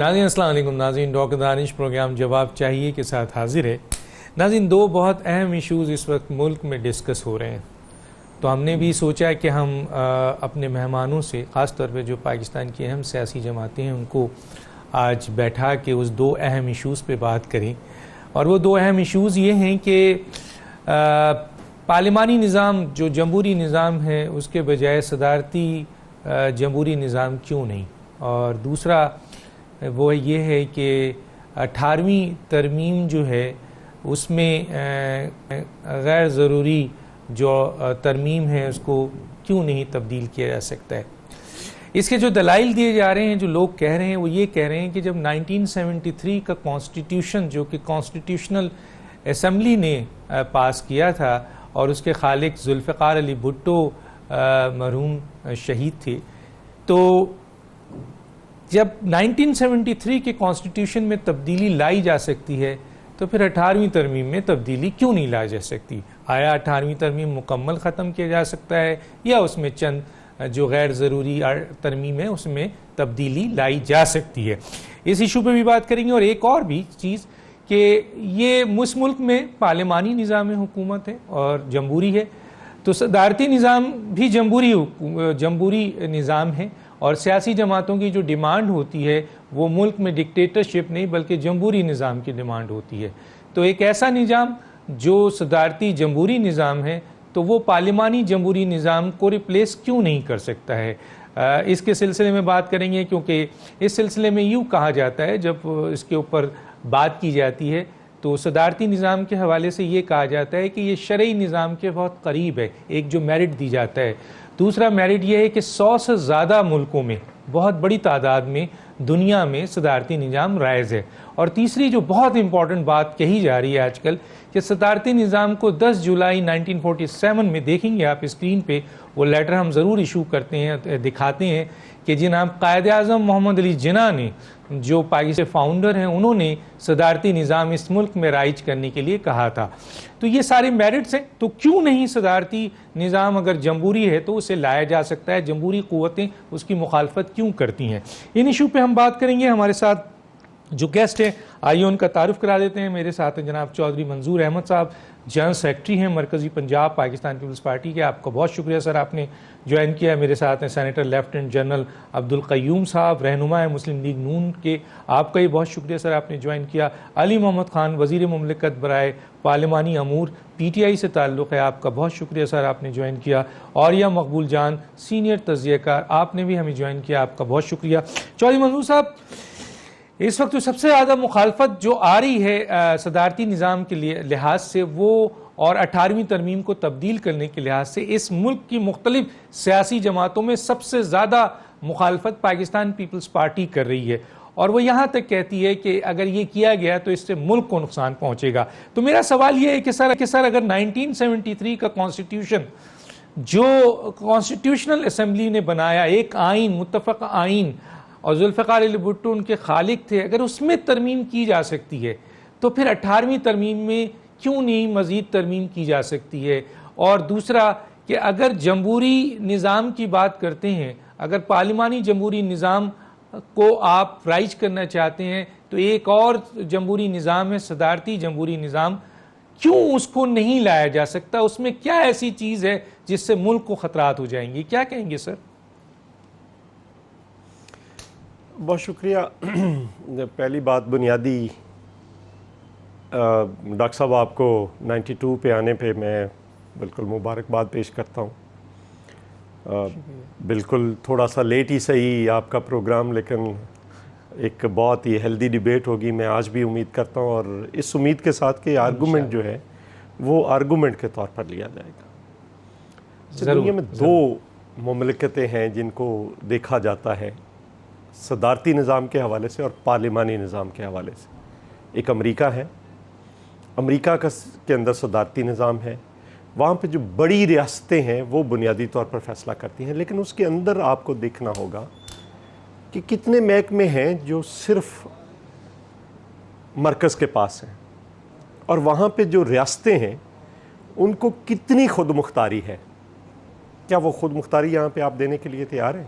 ناظرین السلام علیکم. ناظرین ڈاکٹر دانش پروگرام جواب چاہیے کے ساتھ حاضر ہے. ناظرین دو بہت اہم ایشوز اس وقت ملک میں ڈسکس ہو رہے ہیں، تو ہم نے بھی سوچا کہ ہم اپنے مہمانوں سے خاص طور پہ جو پاکستان کی اہم سیاسی جماعتیں ہیں ان کو آج بیٹھا کے اس دو اہم ایشوز پہ بات کریں. اور وہ دو اہم ایشوز یہ ہیں کہ پارلیمانی نظام جو جمہوری نظام ہے اس کے بجائے صدارتی جمہوری نظام کیوں نہیں، اور دوسرا وہ یہ ہے کہ 18ویں ترمیم جو ہے اس میں غیر ضروری جو ترمیم ہے اس کو کیوں نہیں تبدیل کیا جا سکتا ہے. اس کے جو دلائل دیے جا رہے ہیں، جو لوگ کہہ رہے ہیں وہ یہ کہہ رہے ہیں کہ جب 1973 کا کانسٹیٹیوشن جو کہ کانسٹیٹیوشنل اسمبلی نے پاس کیا تھا اور اس کے خالق ذوالفقار علی بھٹو مرحوم شہید تھے، تو جب 1973 کے کانسٹیٹیوشن میں تبدیلی لائی جا سکتی ہے تو پھر 18ویں ترمیم میں تبدیلی کیوں نہیں لائی جا سکتی؟ آیا 18ویں ترمیم مکمل ختم کیا جا سکتا ہے یا اس میں چند جو غیر ضروری ترمیم ہے اس میں تبدیلی لائی جا سکتی ہے؟ اس ایشو پہ بھی بات کریں گے. اور ایک اور بھی چیز کہ یہ اس ملک میں پارلیمانی نظام حکومت ہے اور جمہوری ہے، تو صدارتی نظام بھی جمہوری نظام ہے، اور سیاسی جماعتوں کی جو ڈیمانڈ ہوتی ہے وہ ملک میں ڈکٹیٹرشپ نہیں بلکہ جمہوری نظام کی ڈیمانڈ ہوتی ہے. تو ایک ایسا نظام جو صدارتی جمہوری نظام ہے تو وہ پارلیمانی جمہوری نظام کو ریپلیس کیوں نہیں کر سکتا ہے؟ اس کے سلسلے میں بات کریں گے، کیونکہ اس سلسلے میں یوں کہا جاتا ہے جب اس کے اوپر بات کی جاتی ہے تو صدارتی نظام کے حوالے سے یہ کہا جاتا ہے کہ یہ شرعی نظام کے بہت قریب ہے. ایک جو میرٹ دی جاتا ہے. دوسرا میرٹ یہ ہے کہ 100 سے زیادہ ملکوں میں بہت بڑی تعداد میں دنیا میں صدارتی نظام رائج ہے. اور تیسری جو بہت امپورٹنٹ بات کہی جا رہی ہے آج کل کہ صدارتی نظام کو 10 جولائی 1947 میں دیکھیں گے آپ اسکرین پہ، وہ لیٹر ہم ضرور ایشو کرتے ہیں، دکھاتے ہیں کہ جناب قائد اعظم محمد علی جناح نے جو پاکستان فاؤنڈر ہیں انہوں نے صدارتی نظام اس ملک میں رائج کرنے کے لیے کہا تھا. تو یہ سارے میرٹس ہیں. تو کیوں نہیں صدارتی نظام اگر جمہوری ہے تو اسے لایا جا سکتا ہے؟ جمہوری قوتیں اس کی مخالفت کیوں کرتی ہیں؟ ان ایشو پہ ہم بات کریں گے. ہمارے ساتھ جو گیسٹ ہیں آئیے ان کا تعارف کرا دیتے ہیں. میرے ساتھ ہیں جناب چودھری منظور احمد صاحب، جنرل سیکرٹری ہیں مرکزی پنجاب پاکستان پیپلز پارٹی کے. آپ کا بہت شکریہ سر، آپ نے جوائن کیا. میرے ساتھ ہیں سینیٹر لیفٹیننٹ جنرل عبدالقیوم صاحب، رہنما ہے مسلم لیگ نون کے. آپ کا ہی بہت شکریہ سر، آپ نے جوائن کیا. علی محمد خان، وزیر مملکت برائے پارلیمانی امور، پی ٹی آئی سے تعلق ہے. آپ کا بہت شکریہ سر، آپ نے جوائن کیا. اور یا مقبول جان، سینئر تجزیہ کار، آپ نے بھی ہمیں جوائن کیا. آپ کا بہت شکریہ. چودھری منظور صاحب، اس وقت سب سے زیادہ مخالفت جو آ رہی ہے صدارتی نظام کے لحاظ سے وہ اور 18ویں ترمیم کو تبدیل کرنے کے لحاظ سے اس ملک کی مختلف سیاسی جماعتوں میں سب سے زیادہ مخالفت پاکستان پیپلز پارٹی کر رہی ہے، اور وہ یہاں تک کہتی ہے کہ اگر یہ کیا گیا تو اس سے ملک کو نقصان پہنچے گا. تو میرا سوال یہ ہے کہ سر اگر 1973 کا کانسٹیٹیوشن جو کانسٹیٹیوشنل اسمبلی نے بنایا، ایک آئین، متفق آئین، اور ذوالفقار علی بھٹو ان کے خالق تھے، اگر اس میں ترمیم کی جا سکتی ہے تو پھر 18ویں ترمیم میں کیوں نہیں مزید ترمیم کی جا سکتی ہے؟ اور دوسرا کہ اگر جمہوری نظام کی بات کرتے ہیں، اگر پارلیمانی جمہوری نظام کو آپ رائج کرنا چاہتے ہیں تو ایک اور جمہوری نظام ہے صدارتی جمہوری نظام، کیوں اس کو نہیں لایا جا سکتا؟ اس میں کیا ایسی چیز ہے جس سے ملک کو خطرات ہو جائیں گے؟ کیا کہیں گے سر؟ بہت شکریہ. پہلی بات بنیادی، ڈاکٹر صاحب آپ کو 92 پہ آنے پہ میں بالکل مبارکباد پیش کرتا ہوں. بالکل تھوڑا سا لیٹ ہی صحیح آپ کا پروگرام، لیکن ایک بہت ہی ہیلدی ڈیبیٹ ہوگی، میں آج بھی امید کرتا ہوں، اور اس امید کے ساتھ کہ آرگومنٹ جو ہے وہ آرگومنٹ کے طور پر لیا جائے گا. دنیا میں دو مملکتیں ہیں جن کو دیکھا جاتا ہے صدارتی نظام کے حوالے سے اور پارلیمانی نظام کے حوالے سے. ایک امریکہ ہے، امریکہ کے اندر صدارتی نظام ہے، وہاں پہ جو بڑی ریاستیں ہیں وہ بنیادی طور پر فیصلہ کرتی ہیں، لیکن اس کے اندر آپ کو دیکھنا ہوگا کہ کتنے محکمے ہیں جو صرف مرکز کے پاس ہیں، اور وہاں پہ جو ریاستیں ہیں ان کو کتنی خود مختاری ہے. کیا وہ خود مختاری یہاں پہ آپ دینے کے لیے تیار ہیں؟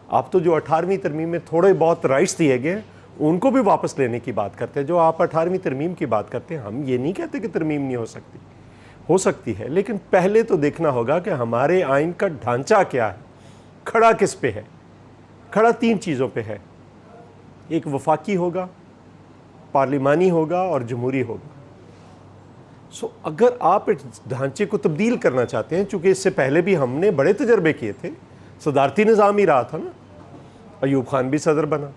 آپ تو جو 18ویں ترمیم میں تھوڑے بہت رائٹس دیے گئے ان کو بھی واپس لینے کی بات کرتے ہیں. جو آپ 18ویں ترمیم کی بات کرتے ہیں, ہم یہ نہیں کہتے کہ ترمیم نہیں ہو سکتی ہے, لیکن پہلے تو دیکھنا ہوگا کہ ہمارے آئین کا ڈھانچہ کیا ہے, کھڑا کس پہ ہے. کھڑا 3 چیزوں پہ ہے, ایک وفاقی ہوگا, پارلیمانی ہوگا اور جمہوری ہوگا. اگر آپ اس ڈھانچے کو تبدیل کرنا چاہتے ہیں, چونکہ اس سے پہلے بھی ہم نے بڑے تجربے کیے تھے, صدارتی نظام ہی رہا تھا نا, ایوب خان بھی صدر بنا,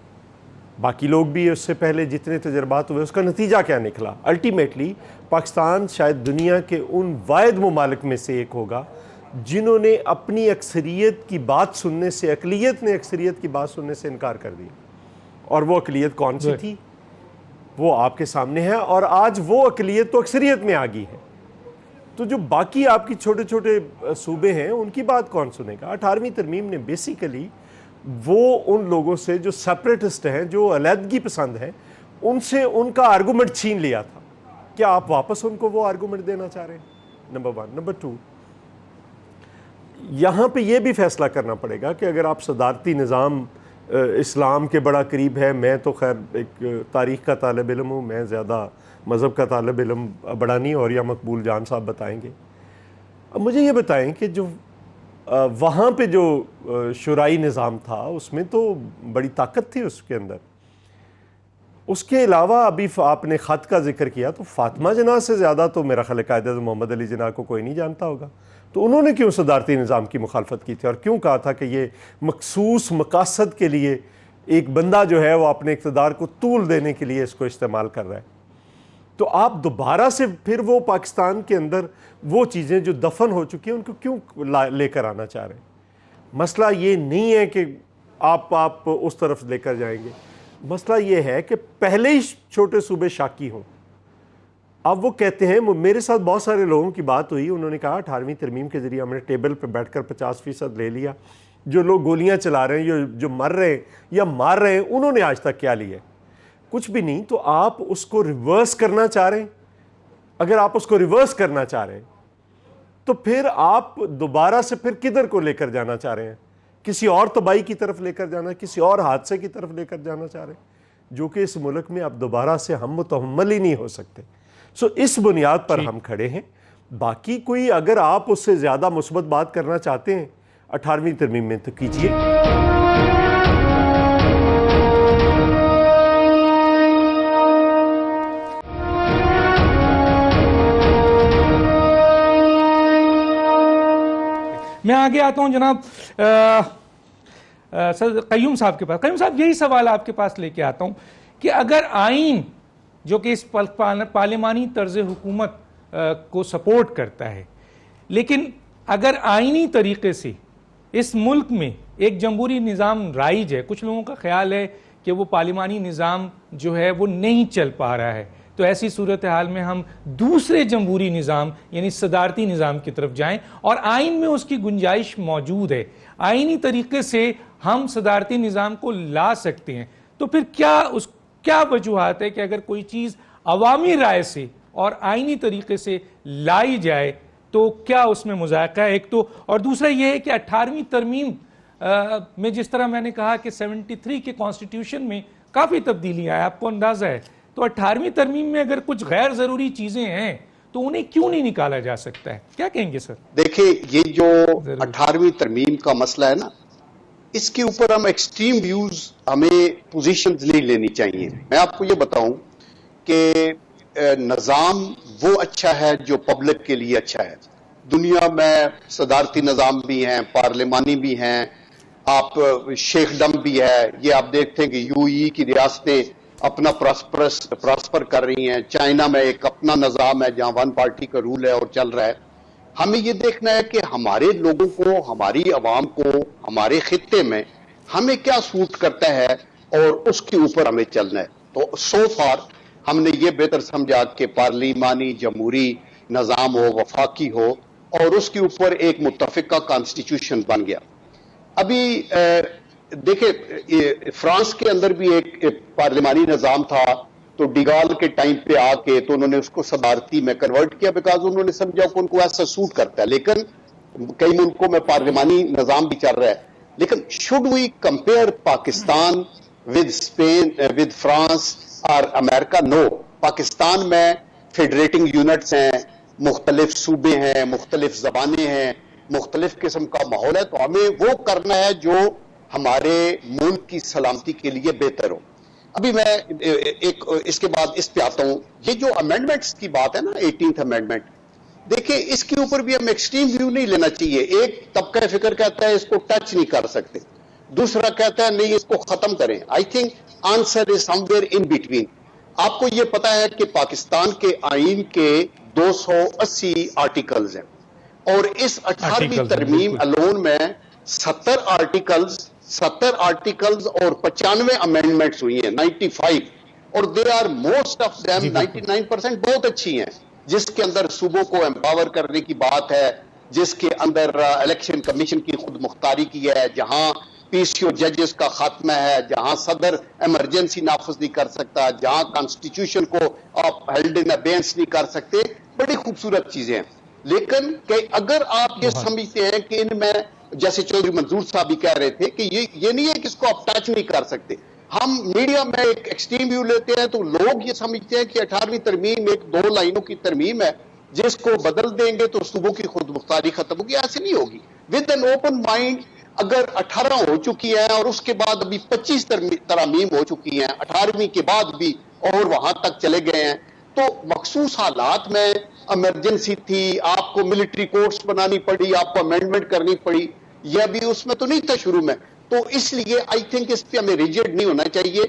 باقی لوگ بھی اس سے پہلے جتنے تجربات ہوئے, اس کا نتیجہ کیا نکلا؟ الٹیمیٹلی پاکستان شاید دنیا کے ان واحد ممالک میں سے ایک ہوگا جنہوں نے اپنی اکثریت کی بات سننے سے, اقلیت نے اکثریت کی بات سننے سے انکار کر دیا. اور وہ اقلیت کون سی تھی؟ وہ آپ کے سامنے ہے, اور آج وہ اقلیت تو اکثریت میں آ گئی ہے. تو جو باقی آپ کی چھوٹے چھوٹے صوبے ہیں, ان کی بات کون سنے گا؟ 18ویں ترمیم نے بیسیکلی وہ ان لوگوں سے جو سیپریٹسٹ ہیں, جو علیحدگی پسند ہیں, ان سے ان کا آرگومنٹ چھین لیا تھا. کیا آپ واپس ان کو وہ آرگومنٹ دینا چاہ رہے ہیں؟ نمبر 1. نمبر 2, یہاں پہ یہ بھی فیصلہ کرنا پڑے گا کہ اگر آپ صدارتی نظام اسلام کے بڑا قریب ہے, میں تو خیر ایک تاریخ کا طالب علم ہوں, میں زیادہ مذہب کا طالب علم بڑا نہیں, اور یا مقبول جان صاحب بتائیں گے. اب مجھے یہ بتائیں کہ جو وہاں پہ جو شورائی نظام تھا, اس میں تو بڑی طاقت تھی اس کے اندر. اس کے علاوہ ابھی آپ نے خط کا ذکر کیا, تو فاطمہ جناح سے زیادہ تو میرا خیال ہے قائد اعظم محمد علی جناح کو کوئی نہیں جانتا ہوگا. تو انہوں نے کیوں صدارتی نظام کی مخالفت کی تھی, اور کیوں کہا تھا کہ یہ مخصوص مقاصد کے لیے ایک بندہ جو ہے وہ اپنے اقتدار کو طول دینے کے لیے اس کو استعمال کر رہا ہے. تو آپ دوبارہ سے پھر وہ پاکستان کے اندر وہ چیزیں جو دفن ہو چکی ہیں ان کو کیوں لے کر آنا چاہ رہے ہیں؟ مسئلہ یہ نہیں ہے کہ آپ اس طرف لے کر جائیں گے, مسئلہ یہ ہے کہ پہلے ہی چھوٹے صوبے شاکی ہوں. اب وہ کہتے ہیں, میرے ساتھ بہت سارے لوگوں کی بات ہوئی, انہوں نے کہا 18ویں ترمیم کے ذریعے ہم نے ٹیبل پہ بیٹھ کر 50% لے لیا, جو لوگ گولیاں چلا رہے ہیں, جو مر رہے ہیں یا مار رہے ہیں, انہوں نے آج تک کیا لیا ہے؟ کچھ بھی نہیں. تو آپ اس کو ریورس کرنا چاہ رہے ہیں. اگر آپ اس کو ریورس کرنا چاہ رہے ہیں تو پھر آپ دوبارہ سے پھر کدھر کو لے کر جانا چاہ رہے ہیں؟ کسی اور تباہی کی طرف لے کر جانا, کسی اور حادثے کی طرف لے کر جانا چاہ رہے ہیں, جو کہ اس ملک میں اب دوبارہ سے ہم متحمل ہی نہیں ہو سکتے. اس بنیاد پر ہم کھڑے ہیں. باقی کوئی اگر آپ اس سے زیادہ مثبت بات کرنا چاہتے ہیں 18ویں ترمیم میں تو کیجئے. میں آگے آتا ہوں جناب قیوم صاحب کے پاس. قیوم صاحب, یہی سوال آپ کے پاس لے کے آتا ہوں کہ اگر آئین جو کہ اس پارلیمانی طرز حکومت کو سپورٹ کرتا ہے, لیکن اگر آئینی طریقے سے اس ملک میں ایک جمہوری نظام رائج ہے, کچھ لوگوں کا خیال ہے کہ وہ پارلیمانی نظام جو ہے وہ نہیں چل پا رہا ہے, تو ایسی صورتحال میں ہم دوسرے جمہوری نظام یعنی صدارتی نظام کی طرف جائیں, اور آئین میں اس کی گنجائش موجود ہے, آئینی طریقے سے ہم صدارتی نظام کو لا سکتے ہیں. تو پھر کیا وجوہات ہے کہ اگر کوئی چیز عوامی رائے سے اور آئینی طریقے سے لائی جائے تو کیا اس میں مذائقہ ہے؟ ایک تو, اور دوسرا یہ ہے کہ 18ویں ترمیم میں جس طرح میں نے کہا کہ 73 کے کانسٹیٹیوشن میں کافی تبدیلیاں ہیں, آپ کو اندازہ ہے, تو 18ویں ترمیم میں اگر کچھ غیر ضروری چیزیں ہیں تو انہیں کیوں نہیں نکالا جا سکتا ہے؟ کیا کہیں گے سر؟ دیکھیں, یہ جو 18ویں ترمیم کا مسئلہ ہے نا, اس کے اوپر ہم ایکسٹریم ویوز, ہمیں پوزیشنز نہیں لینی چاہیے. میں آپ کو یہ بتاؤں کہ نظام وہ اچھا ہے جو پبلک کے لیے اچھا ہے. دنیا میں صدارتی نظام بھی ہیں, پارلیمانی بھی ہیں, آپ شیخ ڈم بھی ہے, یہ آپ دیکھتے ہیں کہ یو ای کی ریاستیں اپنا پراسپر کر رہی ہیں. چائنا میں ایک اپنا نظام ہے جہاں 1 پارٹی کا رول ہے اور چل رہا ہے. ہمیں یہ دیکھنا ہے کہ ہمارے لوگوں کو, ہماری عوام کو, ہمارے خطے میں ہمیں کیا سوٹ کرتا ہے اور اس کے اوپر ہمیں چلنا ہے. تو سو فار ہم نے یہ بہتر سمجھا کہ پارلیمانی جمہوری نظام ہو, وفاقی ہو, اور اس کے اوپر ایک متفقہ کانسٹیٹیوشن بن گیا. ابھی دیکھیں, فرانس کے اندر بھی ایک پارلیمانی نظام تھا, تو ڈیگال کے ٹائم پہ آ کے تو انہوں نے اس کو صدارتی میں کنورٹ کیا, بیکاز انہوں نے سمجھا کہ ان کو ایسا سوٹ کرتا ہے. لیکن کئی ملکوں میں پارلیمانی نظام بھی چل رہا ہے. لیکن should we compare Pakistan with Spain, with France or America? No. Pakistan میں فیڈریٹنگ یونٹس ہیں, مختلف صوبے ہیں, مختلف زبانیں ہیں, مختلف قسم کا ماحول ہے, تو ہمیں وہ کرنا ہے جو ہمارے ملک کی سلامتی کے لیے بہتر ہو. ابھی میں ایک اس کے بعد اس پہ آتا ہوں, یہ جو امینڈمنٹس کی بات ہے نا, 18th امینڈمنٹ, دیکھیں اس کے اوپر بھی ہم ایکسٹریم ویو نہیں لینا چاہیے. ایک طبقہ فکر کہتا ہے اس کو ٹچ نہیں کر سکتے, دوسرا کہتا ہے نہیں اس کو ختم کریں. I think answer is some where in between. آپ کو یہ پتا ہے کہ پاکستان کے آئین کے 280 آرٹیکلز ہیں, اور اس 18ویں ترمیم الون میں 70 آرٹیکلز اور 95 امینڈمنٹس ہوئی ہیں, 95, اور they are most of them 99% بہت اچھی ہیں, جس کے اندر صوبوں کو امپاور کرنے کی بات ہے, جس کے اندر الیکشن کمیشن کی خود مختاری کی ہے, جہاں پی سی او ججز کا خاتمہ ہے, جہاں صدر ایمرجنسی نافذ نہیں کر سکتا, جہاں کانسٹیٹیوشن کو آپ ہیلڈ ان ابینس نہیں کر سکتے. بڑی خوبصورت چیزیں ہیں. لیکن کہ اگر آپ یہ سمجھتے ہیں کہ ان میں, جیسے چودھری منظور صاحب بھی کہہ رہے تھے کہ یہ نہیں ہے کہ اس کو آپ ٹچ نہیں کر سکتے, ہم میڈیا میں ایک ایکسٹریم ویو لیتے ہیں تو لوگ یہ سمجھتے ہیں کہ 18ویں ترمیم ایک 2 لائنوں کی ترمیم ہے, جس کو بدل دیں گے تو صوبوں کی خود مختاری ختم ہوگی. ایسے نہیں ہوگی. ود این اوپن مائنڈ, اگر 18 ہو چکی ہے اور اس کے بعد ابھی 25 ترامیم ہو چکی ہیں, 18ویں کے بعد بھی اور وہاں تک چلے گئے ہیں, تو مخصوص حالات میں ایمرجنسی تھی, آپ کو ملٹری کورٹس بنانی پڑی, آپ کو امینڈمنٹ کرنی پڑی, یہ ابھی اس میں تو نہیں تھا شروع میں. تو اس لیے آئی تھنک اس پہ ہمیں ریجڈ نہیں ہونا چاہیے,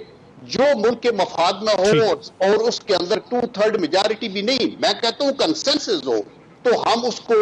جو ملک کے مفاد میں ہو اور اس کے اندر 2/3 میجارٹی بھی نہیں, میں کہتا ہوں کنسنسس ہو, تو ہم اس کو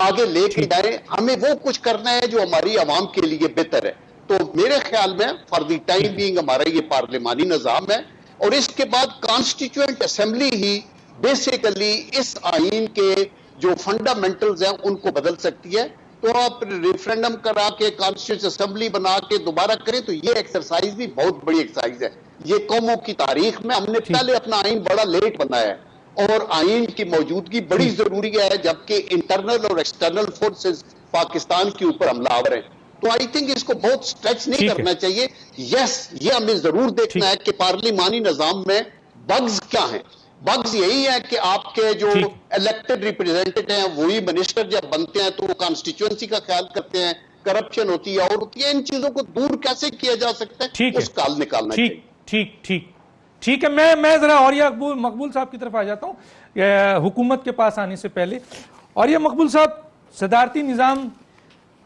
آگے لے کے جائیں. ہمیں وہ کچھ کرنا ہے جو ہماری عوام کے لیے بہتر ہے. تو میرے خیال میں فار دی ٹائم بینگ ہمارا یہ پارلیمانی نظام ہے, اور اس کے بعد کانسٹیٹیوئنٹ اسمبلی ہی بیسیکلی اس آئین کے جو فنڈامنٹلز ہیں ان کو بدل سکتی ہے. تو آپ ریفرینڈم کرا کے کانسٹیٹیوشن اسمبلی بنا کے دوبارہ کریں تو یہ ایکسرسائز بھی بہت بڑی ایکسرسائز ہے. یہ قوموں کی تاریخ میں ہم نے پہلے اپنا آئین بڑا لیٹ بنایا ہے, اور آئین کی موجودگی بڑی ضروری ہے, جبکہ انٹرنل اور ایکسٹرنل فورسز پاکستان کے اوپر حملہ آور ہیں. تو آئی تھنک اس کو بہت سٹریچ نہیں کرنا چاہیے. یس, یہ ہمیں ضرور دیکھنا ہے کہ پارلیمانی نظام میں بگز کیا ہیں. بگز یہی ہے کہ آپ کے جو الیکٹڈ ریپرزینٹیٹو ہیں وہی منسٹر جب بنتے ہیں تو وہ کانسٹیچوئنسی کا خیال کرتے ہیں, کرپشن ہوتی ہے اور ہوتی ہے. ان چیزوں کو دور کیسے کیا جا سکتا ہے, اس کا حل نکالنا چاہیے. ٹھیک ہے. میں ذرا اوریہ مقبول صاحب کی طرف آ جاتا ہوں حکومت کے پاس آنے سے پہلے. اوریہ مقبول صاحب, صدارتی نظام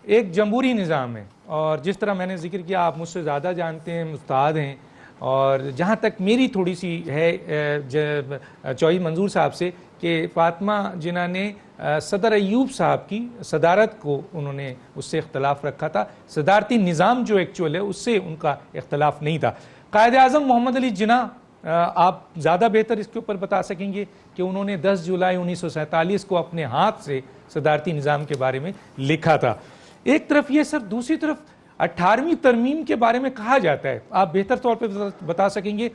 ایک جمہوری نظام ہے, اور جس طرح میں نے ذکر کیا آپ مجھ سے زیادہ جانتے ہیں, استاد ہیں, اور جہاں تک میری تھوڑی سی ہے چودھری منظور صاحب سے کہ فاطمہ جناح نے صدر ایوب صاحب کی صدارت کو انہوں نے اس سے اختلاف رکھا تھا, صدارتی نظام جو ایکچوئل ہے اس سے ان کا اختلاف نہیں تھا. قائد اعظم محمد علی جناح, آپ زیادہ بہتر اس کے اوپر بتا سکیں گے کہ انہوں نے 10 جولائی 1947 کو اپنے ہاتھ سے صدارتی نظام کے بارے میں لکھا تھا. ایک طرف یہ سر, دوسری طرف 18ویں ترمیم کے بارے میں کہا جاتا ہے, آپ بہتر طور پہ بتا سکیں گے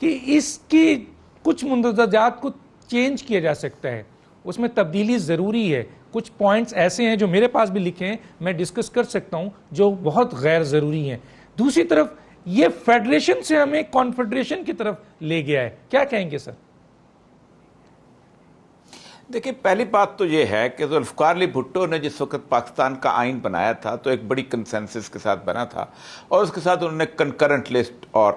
کہ اس کی کچھ مندرجات کو چینج کیا جا سکتا ہے, اس میں تبدیلی ضروری ہے. کچھ پوائنٹس ایسے ہیں جو میرے پاس بھی لکھے ہیں, میں ڈسکس کر سکتا ہوں, جو بہت غیر ضروری ہیں. دوسری طرف یہ فیڈریشن سے ہمیں کانفیڈریشن کی طرف لے گیا ہے, کیا کہیں گے سر؟ دیکھیں, پہلی بات تو یہ ہے کہ ذوالفقار علی بھٹو نے جس وقت پاکستان کا آئین بنایا تھا تو ایک بڑی کنسنسس کے ساتھ بنا تھا, اور اس کے ساتھ انہوں نے کنکرنٹ لسٹ اور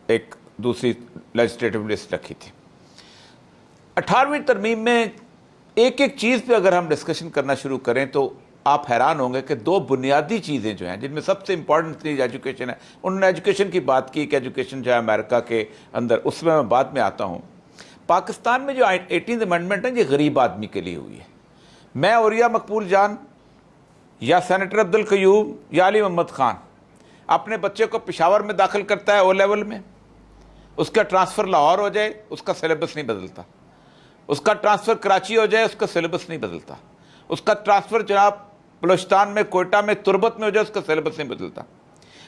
ایک دوسری لیجسلیٹو لسٹ رکھی تھی. 18ویں ترمیم میں ایک ایک چیز پہ اگر ہم ڈسکشن کرنا شروع کریں تو آپ حیران ہوں گے کہ 2 بنیادی چیزیں جو ہیں, جن میں سب سے امپورٹنٹ چیز ایجوکیشن ہے. انہوں نے ایجوکیشن کی بات کی کہ ایجوکیشن جو ہے امریکہ کے اندر, اس میں بعد میں آتا ہوں. پاکستان میں جو 18th امینڈمنٹ ہے یہ غریب آدمی کے لیے ہوئی ہے. میں اوریہ مقبول جان یا سینیٹر عبدالقیوم یا علی محمد خان اپنے بچے کو پشاور میں داخل کرتا ہے او لیول میں, اس کا ٹرانسفر لاہور ہو جائے اس کا سلیبس نہیں بدلتا, اس کا ٹرانسفر کراچی ہو جائے اس کا سلیبس نہیں بدلتا, اس کا ٹرانسفر جناب بلوچستان میں, کوئٹہ میں, تربت میں ہو جائے اس کا سلیبس نہیں بدلتا,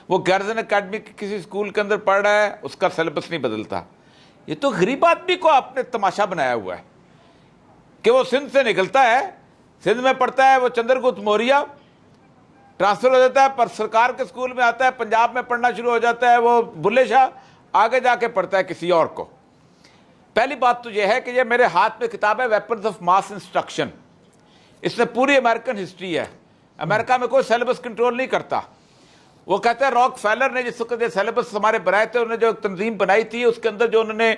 وہ گارجن اکیڈمی کسی اسکول کے اندر پڑھ رہا ہے اس کا سلیبس نہیں بدلتا. یہ تو غریب آدمی کو آپ نے تماشا بنایا ہوا ہے کہ وہ سندھ سے نکلتا ہے, سندھ میں پڑھتا ہے وہ چندر گپت موریہ, ٹرانسفر ہو جاتا ہے پر سرکار کے اسکول میں آتا ہے, پنجاب میں پڑھنا شروع ہو جاتا ہے, وہ بلے شاہ آگے جا کے پڑھتا ہے کسی اور کو. پہلی بات تو یہ ہے کہ یہ میرے ہاتھ میں کتاب ہے ویپنز آف ماس انسٹرکشن. اس میں پوری امریکن ہسٹری ہے. امریکہ میں کوئی سیلیبس کنٹرول نہیں کرتا. وہ کہتے ہیں راک فیلر نے جس وقت یہ سیلیبس ہمارے بنائے تھے, انہوں نے جو تنظیم بنائی تھی اس کے اندر جو انہوں نے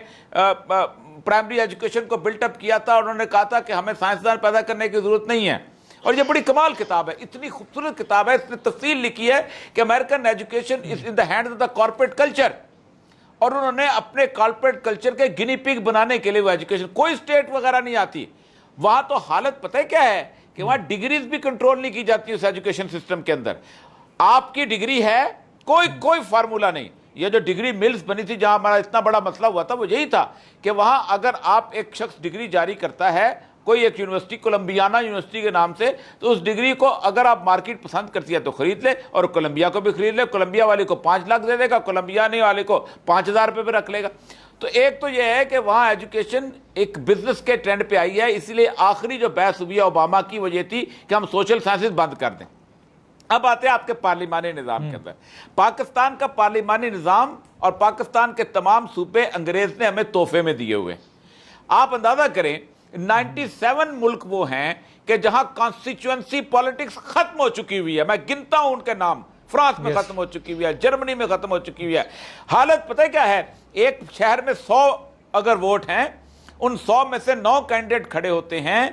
پرائمری ایجوکیشن کو بلٹ اپ کیا تھا, انہوں نے کہا تھا کہ ہمیں سائنسدان پیدا کرنے کی ضرورت نہیں ہے. اور یہ بڑی کمال کتاب ہے, اتنی خوبصورت کتاب ہے, اس نے تفصیل لکھی ہے کہ American education is in the hand of the corporate culture. اور انہوں نے اپنے کارپوریٹ کلچر کے گنی پگ بنانے کے لیے وہ ایجوکیشن, کوئی اسٹیٹ وغیرہ نہیں آتی وہاں. تو حالت پتہ ہے کیا ہے کہ وہاں ڈگریز بھی کنٹرول نہیں کی جاتی اس ایجوکیشن سسٹم کے اندر. آپ کی ڈگری ہے, کوئی فارمولہ نہیں. یہ جو ڈگری ملز بنی تھی جہاں ہمارا اتنا بڑا مسئلہ ہوا تھا, وہ یہی تھا کہ وہاں اگر آپ ایک شخص ڈگری جاری کرتا ہے کوئی ایک یونیورسٹی, کولمبیانا یونیورسٹی کے نام سے, تو اس ڈگری کو اگر آپ مارکیٹ پسند کرتی ہے تو خرید لے, اور کولمبیا کو بھی خرید لے. کولمبیا والے کو 5 لاکھ دے دے گا, کولمبیانے والے کو 5,000 روپے پہ رکھ لے گا. تو ایک تو یہ ہے کہ وہاں ایجوکیشن ایک بزنس کے ٹرینڈ پہ آئی ہے. اسی لیے آخری جو بحث ہوئی ہے اوباما کی, وہ یہ تھی کہ ہم سوشل سائنسز بند کر دیں. اب آتے ہیں آپ کے پارلیمانی نظام کے اندر. پاکستان کا پارلیمانی نظام اور پاکستان کے تمام صوبے انگریز نے ہمیں تحفے میں دیے ہوئے. آپ اندازہ کریں 97 ملک وہ ہیں کہ جہاں کانسٹیچوئنسی پالیٹکس ختم ہو چکی ہوئی ہے. میں گنتا ہوں ان کے نام. فرانس میں ختم ہو چکی ہوئی ہے, جرمنی میں ختم ہو چکی ہوئی ہے. حالت پتہ کیا ہے, ایک شہر میں 100 اگر ووٹ ہیں, ان 100 میں سے 9 کینڈیڈیٹ کھڑے ہوتے ہیں,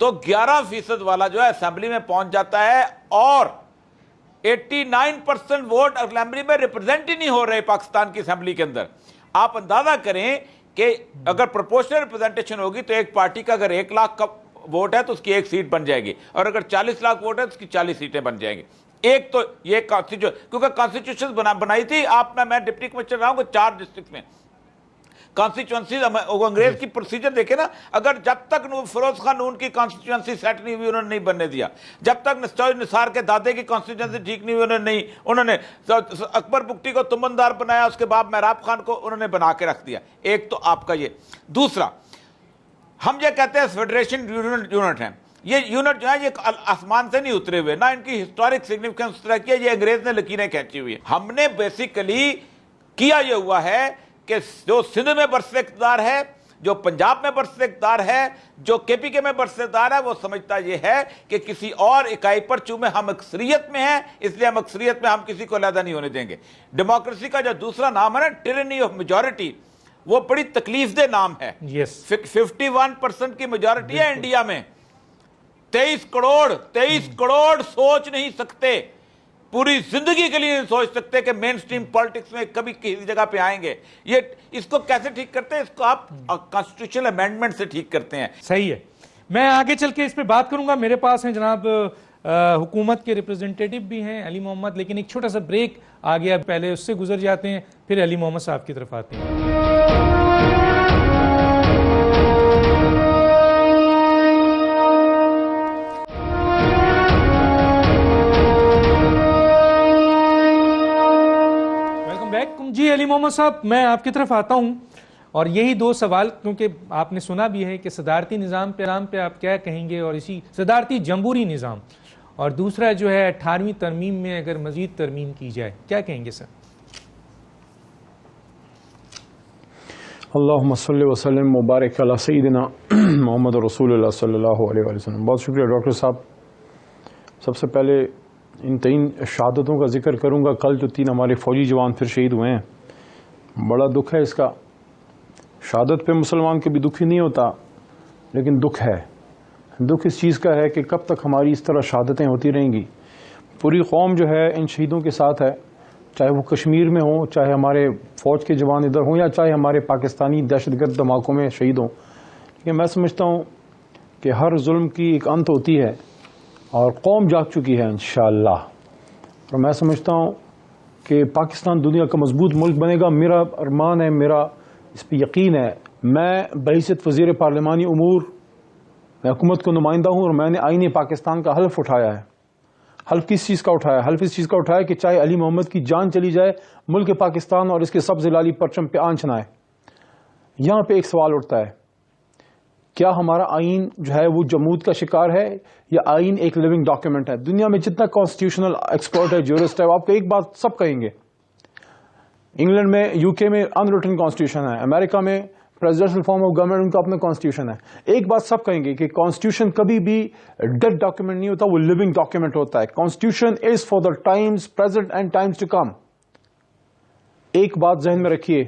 تو 11% والا جو ہے اسمبلی میں پہنچ جاتا ہے, اور 89% ووٹ اسمبلی میں ریپرزینٹ ہی نہیں ہو رہے پاکستان کی اسمبلی کے اندر. آپ اندازہ کریں کہ اگر پروپورشنل ریپرزنٹیشن ہوگی تو ایک پارٹی کا اگر 1 لاکھ کا ووٹ ہے تو اس کی 1 سیٹ بن جائے گی, اور اگر 40 لاکھ ووٹ ہے تو اس کی 40 سیٹیں بن جائیں گی. ایک تو یہ کیونکہ کانسٹیٹیوشن بنائی تھی آپ میں ڈپٹی کمشنر رہا ہوں 4 ڈسٹرکٹ میں کانسٹیچوئنسیز. انگریز کی پروسیجر دیکھیں نا, اگر جب تک فیروز خان نون کی کانسٹیچوئنسی سیٹ نہیں ہوئی انہوں نے نہیں بننے دیا, جب تک نثار کے دادے کی کانسٹیچوئنسی ٹھیک نہیں ہوئی انہوں نے اکبر بگٹی کو تمندار بنایا, اس کے بعد محراب خان کو انہوں نے بنا کے رکھ دیا. ایک تو آپ کا یہ. دوسرا, ہم یہ کہتے ہیں فیڈریشن یونٹ ہیں. یہ یونٹ جو ہے یہ آسمان سے نہیں اترے ہوئے, نہ ان کی ہسٹورک سگنیفیکنس طرح کی ہے, یہ انگریز نے لکیریں کھینچی ہوئی ہیں. ہم نے بیسیکلی کیا یہ ہوا ہے کہ جو سندھ میں برسر اقتدار ہے, جو پنجاب میں برسر اقتدار ہے, جو KPK میں برسر اقتدار ہے, وہ سمجھتا یہ ہے کہ کسی اور اکائی پر چونکہ ہم اکثریت میں ہیں اس لیے ہم اکثریت میں ہم کسی کو علیحدہ نہیں ہونے دیں گے. ڈیموکریسی کا جو دوسرا نام ہے نا, ٹیرنی آف میجورٹی, وہ بڑی تکلیف دہ نام ہے. 51% کی میجورٹی ہے انڈیا میں. 23 کروڑ سوچ نہیں سکتے, پوری زندگی کے لیے نہیں سوچ سکتے کہ مین سٹریم پالیٹکس میں کبھی کسی جگہ پہ آئیں گے. یہ اس کو کیسے ٹھیک کرتے ہیں؟ اس کو آپ کانسٹیٹیوشنل امینڈمنٹ سے ٹھیک کرتے ہیں. صحیح ہے. میں آگے چل کے اس پہ بات کروں گا. میرے پاس ہیں جناب حکومت کے ریپرزنٹیٹیو بھی ہیں علی محمد, لیکن ایک چھوٹا سا بریک آ گیا, پہلے اس سے گزر جاتے ہیں, پھر علی محمد صاحب کی طرف آتے ہیں. جی علی محمد صاحب, میں آپ کی طرف آتا ہوں, اور یہی 2 سوال, کیونکہ آپ نے سنا بھی ہے کہ صدارتی نظام پہ آپ کیا کہیں گے, اور اسی صدارتی جمہوری نظام, اور دوسرا جو ہے 18ویں ترمیم میں اگر مزید ترمیم کی جائے, کیا کہیں گے سر؟ اللہم صلی وسلم مبارک علی سیدنا محمد رسول اللہ صلی اللہ علیہ وسلم. بہت شکریہ ڈاکٹر صاحب. سب سے پہلے ان 3 شہادتوں کا ذکر کروں گا. کل جو 3 ہمارے فوجی جوان پھر شہید ہوئے ہیں, بڑا دکھ ہے اس کا. شہادت پہ مسلمان کبھی دکھی نہیں ہوتا, لیکن دکھ ہے. دکھ اس چیز کا ہے کہ کب تک ہماری اس طرح شہادتیں ہوتی رہیں گی. پوری قوم جو ہے ان شہیدوں کے ساتھ ہے, چاہے وہ کشمیر میں ہوں, چاہے ہمارے فوج کے جوان ادھر ہوں, یا چاہے ہمارے پاکستانی دہشت گرد دھماکوں میں شہید ہوں. لیکن میں سمجھتا ہوں کہ ہر ظلم کی ایک انت ہوتی ہے, اور قوم جاگ چکی ہے انشاءاللہ. اور میں سمجھتا ہوں کہ پاکستان دنیا کا مضبوط ملک بنے گا. میرا ارمان ہے, میرا اس پہ یقین ہے. میں بحیثیت وزیر پارلیمانی امور, میں حکومت کو نمائندہ ہوں, اور میں نے آئین پاکستان کا حلف اٹھایا ہے. حلف کس چیز کا اٹھایا؟ حلف اس چیز کا اٹھایا کہ چاہے علی محمد کی جان چلی جائے, ملک پاکستان اور اس کے سبز لالی پرچم پہ آنچ نہ آئے. یہاں پہ ایک سوال اٹھتا ہے کیا ہمارا آئین جو ہے وہ جمود کا شکار ہے یا آئین ایک لیونگ ڈاکیومنٹ ہے؟ دنیا میں جتنا کانسٹیٹیوشنل ایکسپرٹ ہے، جورسٹ ہے، آپ کو ایک بات سب کہیں گے، انگلینڈ میں، یو کے میں ان ریٹن کانسٹیٹیوشن ہے، امریکہ میں پریزیڈنشل فارم آف گورنمنٹ ان کا اپنا کانسٹیٹیوشن ہے. ایک بات سب کہیں گے کہ کانسٹیٹیوشن کبھی بھی ڈیڈ ڈاکیومنٹ نہیں ہوتا، وہ لیونگ ڈاکیومنٹ ہوتا ہے. Constitution is for the times present and times to come. ایک بات ذہن میں رکھیے،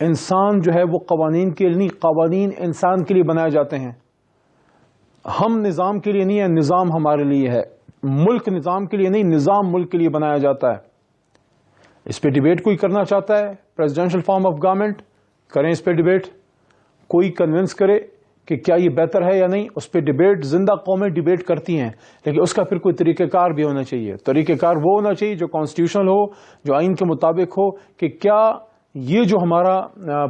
انسان جو ہے وہ قوانین کے لیے نہیں، قوانین انسان کے لیے بنائے جاتے ہیں. ہم نظام کے لیے نہیں ہے، نظام ہمارے لیے ہے. ملک نظام کے لیے نہیں، نظام ملک کے لیے بنایا جاتا ہے. اس پہ ڈیبیٹ کوئی کرنا چاہتا ہے، پریزیڈنشل فارم آف گورنمنٹ، کریں اس پہ ڈیبیٹ. کوئی کنونس کرے کہ کیا یہ بہتر ہے یا نہیں، اس پہ ڈیبیٹ، زندہ قومیں ڈیبیٹ کرتی ہیں، لیکن اس کا پھر کوئی طریقہ کار بھی ہونا چاہیے. طریقہ کار وہ ہونا چاہیے جو کانسٹیٹیوشنل ہو، جو آئین کے مطابق ہو، کہ کیا یہ جو ہمارا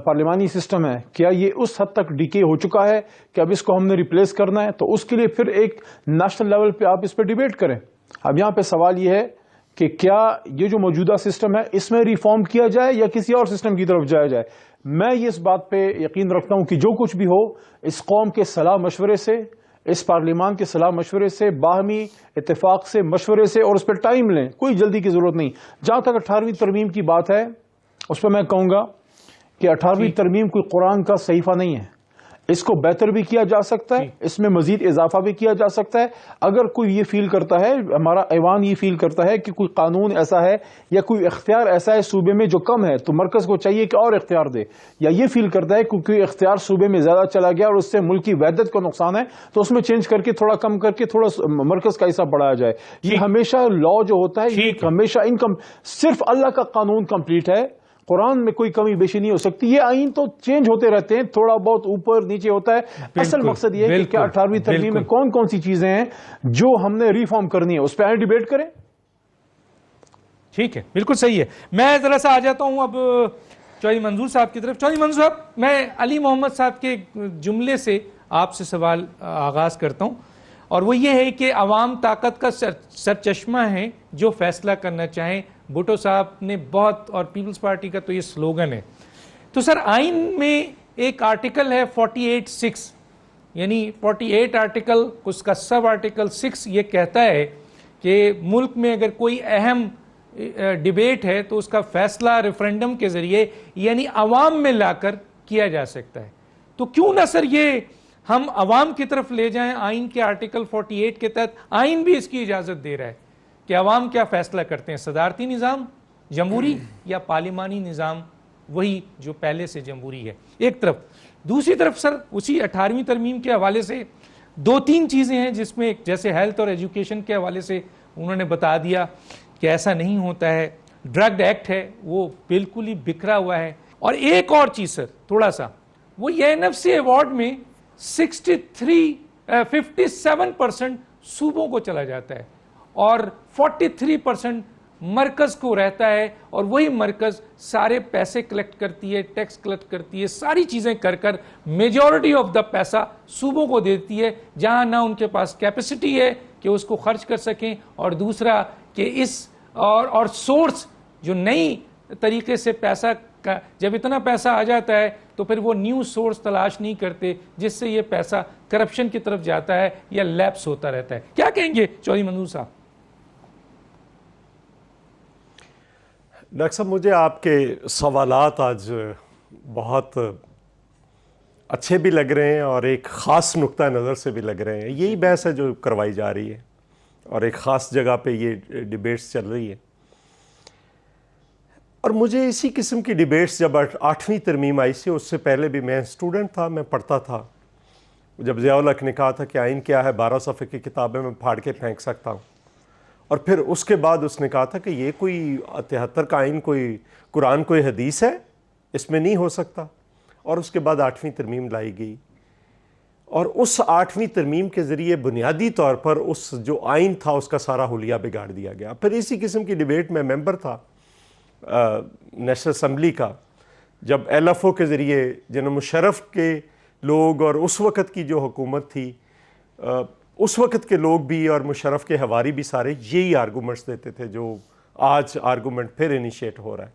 پارلیمانی سسٹم ہے کیا یہ اس حد تک ڈیکے ہو چکا ہے کہ اب اس کو ہم نے ریپلیس کرنا ہے. تو اس کے لیے پھر ایک نیشنل لیول پہ آپ اس پہ ڈیبیٹ کریں. اب یہاں پہ سوال یہ ہے کہ کیا یہ جو موجودہ سسٹم ہے اس میں ریفارم کیا جائے یا کسی اور سسٹم کی طرف جایا جائے. میں یہ اس بات پہ یقین رکھتا ہوں کہ جو کچھ بھی ہو، اس قوم کے صلاح مشورے سے، اس پارلیمان کے صلاح مشورے سے، باہمی اتفاق سے، مشورے سے، اور اس پہ ٹائم لیں، کوئی جلدی کی ضرورت نہیں. جہاں تک 18ویں ترمیم کی بات ہے، اس پہ میں کہوں گا کہ 18ویں ترمیم کوئی قرآن کا صحیفہ نہیں ہے. اس کو بہتر بھی کیا جا سکتا ہے، اس میں مزید اضافہ بھی کیا جا سکتا ہے. اگر کوئی یہ فیل کرتا ہے، ہمارا ایوان یہ فیل کرتا ہے کہ کوئی قانون ایسا ہے یا کوئی اختیار ایسا ہے صوبے میں جو کم ہے، تو مرکز کو چاہیے کہ اور اختیار دے. یا یہ فیل کرتا ہے کہ کوئی اختیار صوبے میں زیادہ چلا گیا اور اس سے ملک کی وحدت کو نقصان ہے، تو اس میں چینج کر کے تھوڑا کم کر کے تھوڑا مرکز کا حصہ بڑھایا جائے. یہ ہمیشہ لا جو ہوتا ہے یہ ہمیشہ صرف اللہ کا قانون کمپلیٹ ہے، قرآن میں کوئی کمی بیشی نہیں ہو سکتی. یہ آئین تو چینج ہوتے رہتے ہیں، تھوڑا بہت اوپر نیچے ہوتا ہے. اصل مقصد یہ ہے کہ کیا 18ویں ترمیم میں کون کون سی چیزیں ہیں جو ہم نے ریفارم کرنی ہے، اس پہ ڈیبیٹ کریں. ٹھیک ہے، بالکل صحیح ہے. میں ذرا سا آ جاتا ہوں اب چودھری منظور صاحب کی طرف. چودھری منظور صاحب، میں علی محمد صاحب کے جملے سے آپ سے سوال آغاز کرتا ہوں، اور وہ یہ ہے کہ عوام طاقت کا سرچشمہ ہے جو فیصلہ کرنا چاہیں. بھٹو صاحب نے بہت، اور پیپلز پارٹی کا تو یہ سلوگن ہے. تو سر، آئین میں ایک آرٹیکل ہے 48(6), یعنی 48 آرٹیکل، اس کا سب آرٹیکل 6 یہ کہتا ہے کہ ملک میں اگر کوئی اہم ڈیبیٹ ہے تو اس کا فیصلہ ریفرینڈم کے ذریعے، یعنی عوام میں لا کر کیا جا سکتا ہے. تو کیوں نہ سر یہ ہم عوام کی طرف لے جائیں. آئین کے آرٹیکل 48 کے تحت آئین بھی اس کی اجازت دے رہا ہے کہ عوام کیا فیصلہ کرتے ہیں، صدارتی نظام، جمہوری یا پارلیمانی نظام، وہی جو پہلے سے جمہوری ہے، ایک طرف. دوسری طرف سر، اسی 18ویں ترمیم کے حوالے سے 2-3 چیزیں ہیں جس میں، جیسے ہیلتھ اور ایجوکیشن کے حوالے سے انہوں نے بتا دیا کہ ایسا نہیں ہوتا ہے. ڈرگ ایکٹ ہے وہ بالکل ہی بکھرا ہوا ہے. اور ایک اور چیز سر تھوڑا سا، وہ NFC ایوارڈ میں 57% صوبوں کو چلا جاتا ہے اور 43% مرکز کو رہتا ہے. اور وہی مرکز سارے پیسے کلیکٹ کرتی ہے، ٹیکس کلیکٹ کرتی ہے، ساری چیزیں کر میجورٹی آف دا پیسہ صوبوں کو دیتی ہے، جہاں نہ ان کے پاس کیپیسٹی ہے کہ اس کو خرچ کر سکیں، اور دوسرا کہ اس اور سورس جو نئی طریقے سے پیسہ کا، جب اتنا پیسہ آ جاتا ہے تو پھر وہ نیو سورس تلاش نہیں کرتے جس سے یہ پیسہ کرپشن کی طرف جاتا ہے یا لیپس ہوتا رہتا ہے. کیا کہیں گے چودھری منظور صاحب؟ ڈاکٹر صاحب، مجھے آپ کے سوالات آج بہت اچھے بھی لگ رہے ہیں اور ایک خاص نقطہ نظر سے بھی لگ رہے ہیں. یہی بحث ہے جو کروائی جا رہی ہے اور ایک خاص جگہ پہ یہ ڈیبیٹس چل رہی ہے. اور مجھے اسی قسم کی ڈیبیٹس جب 8ویں ترمیم آئی سی، اس سے پہلے بھی میں اسٹوڈنٹ تھا، میں پڑھتا تھا. جب ضیاء الحق نے کہا تھا کہ آئین کیا ہے، 12 صفحے کی کتابیں میں پھاڑ کے پھینک سکتا ہوں. اور پھر اس کے بعد اس نے کہا تھا کہ یہ کوئی 73 کا آئین کوئی قرآن کوئی حدیث ہے، اس میں نہیں ہو سکتا. اور اس کے بعد 8ویں ترمیم لائی گئی، اور اس 8ویں ترمیم کے ذریعے بنیادی طور پر اس جو آئین تھا اس کا سارا حلیہ بگاڑ دیا گیا. پھر اسی قسم کی ڈیبیٹ میں ممبر تھا نیشنل اسمبلی کا، جب LFO کے ذریعے جنرل مشرف کے لوگ اور اس وقت کی جو حکومت تھی، اس وقت کے لوگ بھی اور مشرف کے حواری بھی سارے یہی آرگومنٹس دیتے تھے جو آج آرگومنٹ پھر انیشیٹ ہو رہا ہے.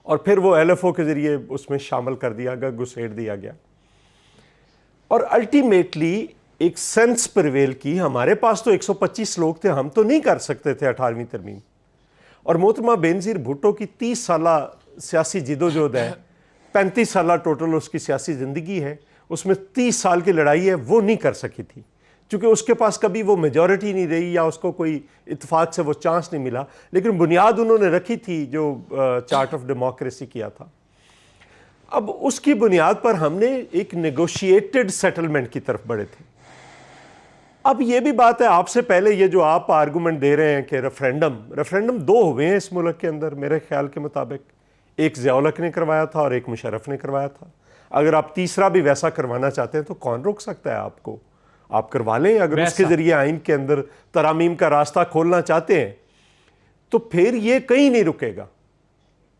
اور پھر وہ LFO کے ذریعے اس میں شامل کر دیا گیا، گھسیٹ دیا گیا. اور الٹیمیٹلی ایک سینس پریویل کی. ہمارے پاس تو 125 لوگ تھے, ہم تو نہیں کر سکتے تھے 18ویں ترمیم. اور محترمہ بینظیر بھٹو کی 30 سالہ سیاسی جدوجہد ہے, 35 سالہ ٹوٹل اس کی سیاسی زندگی ہے, اس میں 30 سال کی لڑائی ہے, وہ نہیں کر سکی تھی چونکہ اس کے پاس کبھی وہ میجورٹی نہیں رہی یا اس کو کوئی اتفاق سے وہ چانس نہیں ملا. لیکن بنیاد انہوں نے رکھی تھی جو چارٹ آف ڈیموکریسی کیا تھا. اب اس کی بنیاد پر ہم نے ایک نیگوشیٹڈ سیٹلمنٹ کی طرف بڑھے تھے. اب یہ بھی بات ہے, آپ سے پہلے یہ جو آپ آرگومنٹ دے رہے ہیں کہ ریفرینڈم 2 ہوئے ہیں اس ملک کے اندر میرے خیال کے مطابق, ایک ضیاء الحق نے کروایا تھا اور ایک مشرف نے کروایا تھا. اگر آپ تیسرا بھی ویسا کروانا چاہتے ہیں تو کون روک سکتا ہے آپ کو؟ آپ کروا لیں. اگر اس کے ذریعے آئین کے اندر ترامیم کا راستہ کھولنا چاہتے ہیں تو پھر یہ کہیں نہیں رکے گا,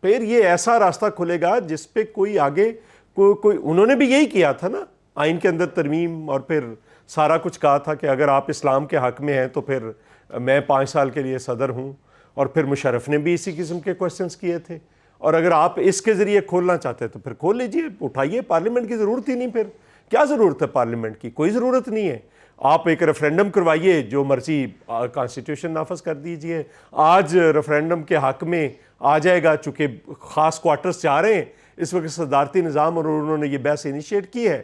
پھر یہ ایسا راستہ کھلے گا جس پہ کوئی آگے کوئی انہوں نے بھی یہی کیا تھا نا, آئین کے اندر ترمیم, اور پھر سارا کچھ کہا تھا کہ اگر آپ اسلام کے حق میں ہیں تو پھر میں 5 سال کے لیے صدر ہوں, اور پھر مشرف نے بھی اسی قسم کے کوشچنس کیے تھے. اور اگر آپ اس کے ذریعے کھولنا چاہتے ہیں تو پھر کھول لیجئے, اٹھائیے, پارلیمنٹ کی ضرورت ہی نہیں. پھر کیا ضرورت ہے پارلیمنٹ کی؟ کوئی ضرورت نہیں ہے. آپ ایک ریفرینڈم کروائیے, جو مرضی کانسٹیٹیوشن نافذ کر دیجئے. آج ریفرینڈم کے حق میں آ جائے گا, چونکہ خاص کوارٹرز چاہ رہے ہیں اس وقت صدارتی نظام, اور انہوں نے یہ بحث انیشیٹ کی ہے,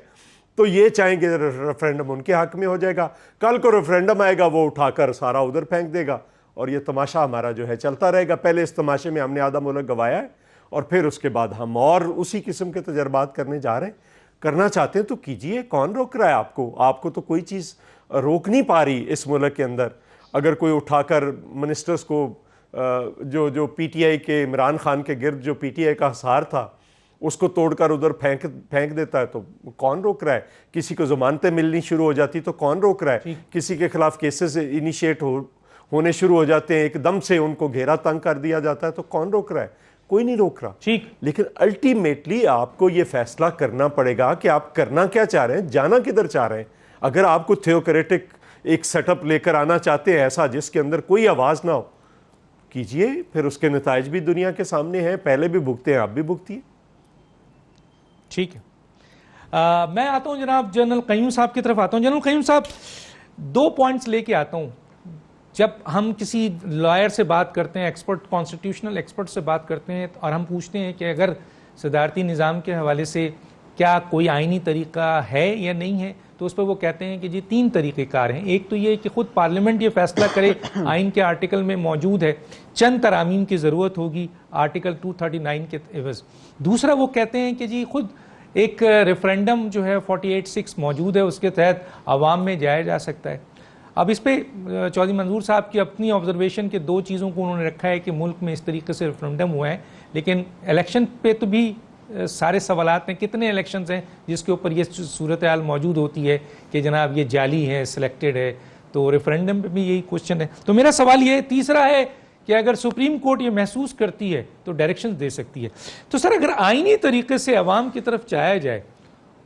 تو یہ چاہیں گے ریفرینڈم ان کے حق میں ہو جائے گا. کل کو ریفرینڈم آئے گا, وہ اٹھا کر سارا ادھر پھینک دے گا, اور یہ تماشا ہمارا جو ہے چلتا رہے گا. پہلے اس تماشے میں ہم نے آدھا ملک گوایا ہے, اور پھر اس کے بعد ہم اور اسی قسم کے تجربات کرنے جا رہے ہیں. کرنا چاہتے ہیں تو کیجئے, کون روک رہا ہے آپ کو؟ آپ کو تو کوئی چیز روک نہیں پا رہی اس ملک کے اندر. اگر کوئی اٹھا کر منسٹرز کو جو پی ٹی آئی کے عمران خان کے گرد جو پی ٹی آئی کا حصار تھا اس کو توڑ کر ادھر پھینک دیتا ہے تو کون روک رہا ہے؟ کسی کو ضمانتیں ملنی شروع ہو جاتی تو کون روک رہا ہے؟ کسی کے خلاف کیسز انیشیٹ ہونے شروع ہو جاتے ہیں, ایک دم سے ان کو گھیرا تنگ کر دیا جاتا ہے تو کون روک رہا ہے؟ کوئی نہیں روک رہا. ٹھیک. لیکن الٹیمیٹلی آپ کو یہ فیصلہ کرنا پڑے گا کہ آپ کرنا کیا چاہ رہے ہیں, جانا کدھر چاہ رہے ہیں. اگر آپ کو تھیوکریٹک ایک سیٹ اپ لے کر آنا چاہتے ہیں ایسا جس کے اندر کوئی آواز نہ ہو, کیجئے, پھر اس کے نتائج بھی دنیا کے سامنے ہیں, پہلے بھی بھگتے ہیں, آپ بھی بھگتیے. ٹھیک ہے. میں آتا ہوں جناب جنرل قیوم صاحب کی طرف آتا ہوں. جنرل قیوم صاحب 2 پوائنٹس لے کے آتا ہوں. جب ہم کسی لائر سے بات کرتے ہیں, ایکسپرٹ, کانسٹیٹیوشنل ایکسپرٹ سے بات کرتے ہیں, اور ہم پوچھتے ہیں کہ اگر صدارتی نظام کے حوالے سے کیا کوئی آئینی طریقہ ہے یا نہیں ہے, تو اس پہ وہ کہتے ہیں کہ جی 3 طریقہ کار ہیں. ایک تو یہ کہ خود پارلیمنٹ یہ فیصلہ کرے, آئین کے آرٹیکل میں موجود ہے, چند ترامیم کی ضرورت ہوگی آرٹیکل 239 کے عوض. دوسرا وہ کہتے ہیں کہ جی خود ایک ریفرینڈم جو ہے 48(6) موجود ہے, اس کے تحت عوام میں جایا جا سکتا ہے. اب اس پہ چودھری منظور صاحب کی اپنی آبزرویشن کے 2 چیزوں کو انہوں نے رکھا ہے کہ ملک میں اس طریقے سے ریفرینڈم ہوا ہے, لیکن الیکشن پہ تو بھی سارے سوالات ہیں. کتنے الیکشنز ہیں جس کے اوپر یہ صورتحال موجود ہوتی ہے کہ جناب یہ جعلی ہے, سلیکٹڈ ہے, تو ریفرینڈم پہ بھی یہی کوشچن ہے. تو میرا سوال یہ ہے, تیسرا ہے کہ اگر سپریم کورٹ یہ محسوس کرتی ہے تو ڈائریکشنز دے سکتی ہے. تو سر اگر آئینی طریقے سے عوام کی طرف چاہا جائے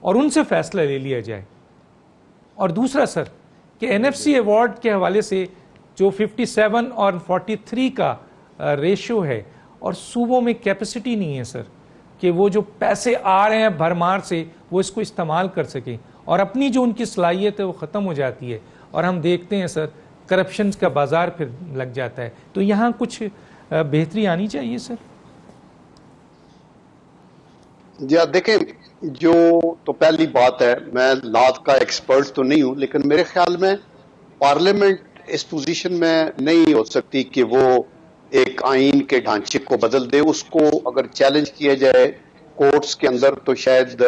اور ان سے فیصلہ لے لیا جائے, اور دوسرا سر کہ این ایف سی ایوارڈ کے حوالے سے جو 57 اور 43 کا ریشو ہے, اور صوبوں میں کیپیسٹی نہیں ہے سر کہ وہ جو پیسے آ رہے ہیں بھرمار سے وہ اس کو استعمال کر سکیں, اور اپنی جو ان کی صلاحیت ہے وہ ختم ہو جاتی ہے, اور ہم دیکھتے ہیں سر کرپشن کا بازار پھر لگ جاتا ہے. تو یہاں کچھ بہتری آنی چاہیے سر. جی دیکھیں, جو تو پہلی بات ہے, میں لات کا ایکسپرٹ تو نہیں ہوں, لیکن میرے خیال میں پارلیمنٹ اس پوزیشن میں نہیں ہو سکتی کہ وہ ایک آئین کے ڈھانچے کو بدل دے. اس کو اگر چیلنج کیا جائے کورٹس کے اندر تو شاید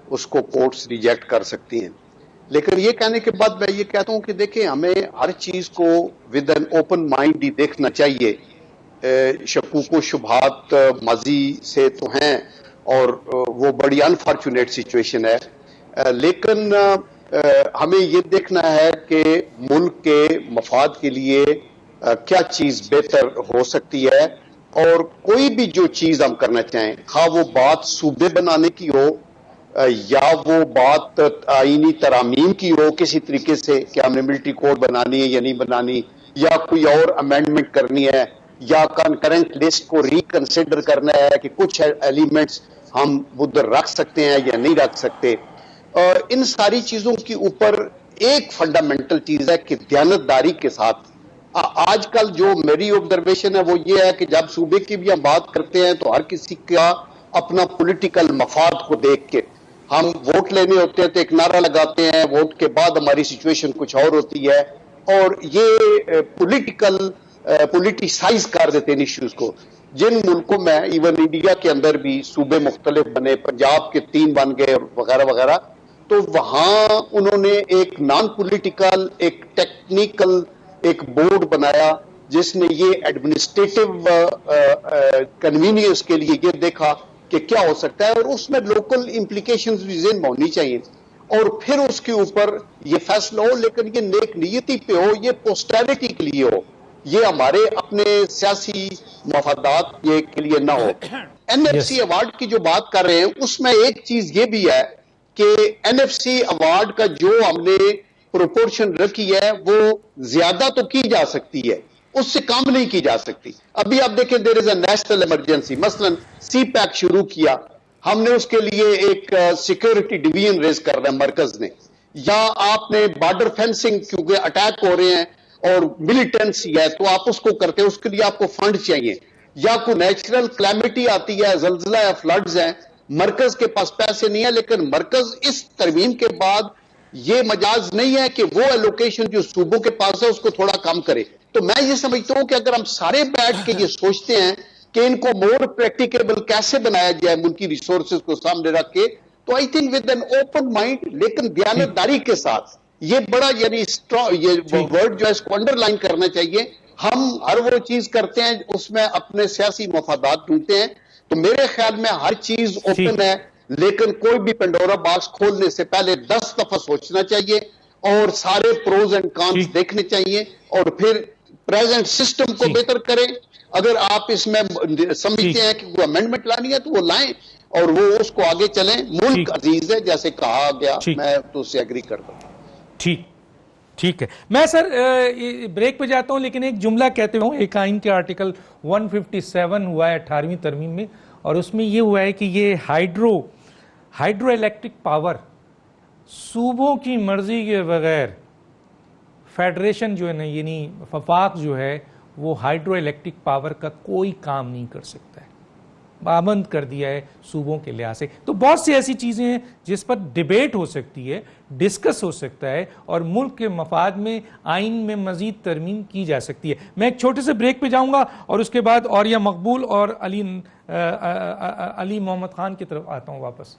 اس کو کورٹس ریجیکٹ کر سکتی ہیں. لیکن یہ کہنے کے بعد میں یہ کہتا ہوں کہ دیکھیں, ہمیں ہر چیز کو ود این اوپن مائنڈ ہی دیکھنا چاہیے. شکوک و شبہات ماضی سے تو ہیں اور وہ بڑی انفارچونیٹ سچویشن ہے, لیکن ہمیں یہ دیکھنا ہے کہ ملک کے مفاد کے لیے کیا چیز بہتر ہو سکتی ہے, اور کوئی بھی جو چیز ہم کرنا چاہیں, خواہ وہ بات صوبے بنانے کی ہو یا وہ بات آئینی ترامیم کی ہو کسی طریقے سے کہ ہم نے ملٹری کوڈ بنانی ہے یا نہیں بنانی, یا کوئی اور امینڈمنٹ کرنی ہے, یا کنکرنٹ لسٹ کو ریکنسیڈر کرنا ہے کہ کچھ ایلیمنٹس ہم ادھر رکھ سکتے ہیں یا نہیں رکھ سکتے. ان ساری چیزوں کے اوپر ایک فنڈامنٹل چیز ہے کہ دیانتداری کے ساتھ آج کل جو میری آبزرویشن ہے وہ یہ ہے کہ جب صوبے کی بھی ہم بات کرتے ہیں تو ہر کسی کا اپنا پولیٹیکل مفاد کو دیکھ کے ہم ووٹ لینے ہوتے ہیں تو ایک نعرہ لگاتے ہیں، ووٹ کے بعد ہماری سچویشن کچھ اور ہوتی ہے، اور یہ پولیٹیسائز کر دیتے ہیں ایشوز کو. جن ملکوں میں ایون انڈیا کے اندر بھی صوبے مختلف بنے، پنجاب کے 3 بن گئے وغیرہ وغیرہ، تو وہاں انہوں نے ایک نان پولیٹیکل ایک ٹیکنیکل ایک بورڈ بنایا جس نے یہ ایڈمنسٹریٹو کنوینئنس کے لیے یہ دیکھا کہ کیا ہو سکتا ہے، اور اس میں لوکل امپلیکیشنز بھی ذہن میں ہونی چاہیے، اور پھر اس کے اوپر یہ فیصلہ ہو، لیکن یہ نیک نیتی پہ ہو، یہ پوسٹیرٹی کے لیے ہو، یہ ہمارے اپنے سیاسی مفادات کے لیے نہ ہو. این ایف سی ایوارڈ کی جو بات کر رہے ہیں اس میں ایک چیز یہ بھی ہے کہ این ایف سی ایوارڈ کا جو ہم نے پروپورشن رکھی ہے وہ زیادہ تو کی جا سکتی ہے، اس سے کم نہیں کی جا سکتی. ابھی آپ دیکھیں دیر از اے نیشنل ایمرجنسی، مثلا سی پیک شروع کیا ہم نے، اس کے لیے ایک سیکورٹی ڈویژن ریز کر رہا ہے مرکز نے، یا آپ نے بارڈر فینسنگ کیونکہ اٹیک ہو رہے ہیں اور ملیٹنسی ہے تو آپ اس کو کرتے ہیں، اس کے لیے آپ کو فنڈ چاہیے، یا کوئی نیچرل کلیمٹی آتی ہے، زلزلہ یا فلڈز ہیں، مرکز کے پاس پیسے نہیں ہے، لیکن مرکز اس ترمیم کے بعد یہ مجاز نہیں ہے کہ وہ ایلوکیشن جو صوبوں کے پاس ہے اس کو تھوڑا کم کرے. تو میں یہ سمجھتا ہوں کہ اگر ہم سارے بیٹھ کے یہ سوچتے ہیں کہ ان کو مور پریکٹیکیبل کیسے بنایا جائے ملکی ریسورسز کو سامنے رکھ کے، تو I think with an open mind لیکن دیانتداری کے ساتھ، یہ بڑا یعنی یہ ورڈ جو ہے اس کو انڈر لائن کرنا چاہیے. ہم ہر وہ چیز کرتے ہیں اس میں اپنے سیاسی مفادات ڈھونڈتے ہیں، تو میرے خیال میں ہر چیز اوپن ہے، لیکن کوئی بھی پنڈورا باکس کھولنے سے پہلے 10 دفعہ سوچنا چاہیے اور سارے پروز اینڈ کانس دیکھنے چاہیے، اور پھر پریزنٹ سسٹم کو بہتر کریں. اگر آپ اس میں سمجھتے ہیں کہ کوئی امینڈمنٹ لانی ہے تو وہ لائیں اور وہ اس کو آگے چلیں. ملک عزیز ہے جیسے کہا گیا، میں تو اس سے ایگری کرتا ہوں. ٹھیک ہے. میں سر بریک پہ جاتا ہوں، لیکن ایک جملہ کہتے ہوں، ایک آئین کے آرٹیکل 157 ہوا ہے 18ویں ترمیم میں، اور اس میں یہ ہوا ہے کہ یہ ہائیڈرو الیکٹرک پاور صوبوں کی مرضی کے بغیر فیڈریشن جو ہے نا، یعنی وفاق جو ہے وہ ہائیڈرو الیکٹرک پاور کا کوئی کام نہیں کر سکتا ہے، پابند کر دیا ہے صوبوں کے لحاظ سے. تو بہت سی ایسی چیزیں ہیں جس پر ڈیبیٹ ہو سکتی ہے، ڈسکس ہو سکتا ہے، اور ملک کے مفاد میں آئین میں مزید ترمیم کی جا سکتی ہے. میں ایک چھوٹے سے بریک پہ جاؤں گا اور اس کے بعد اوریہ مقبول اور علی محمد خان کی طرف آتا ہوں واپس.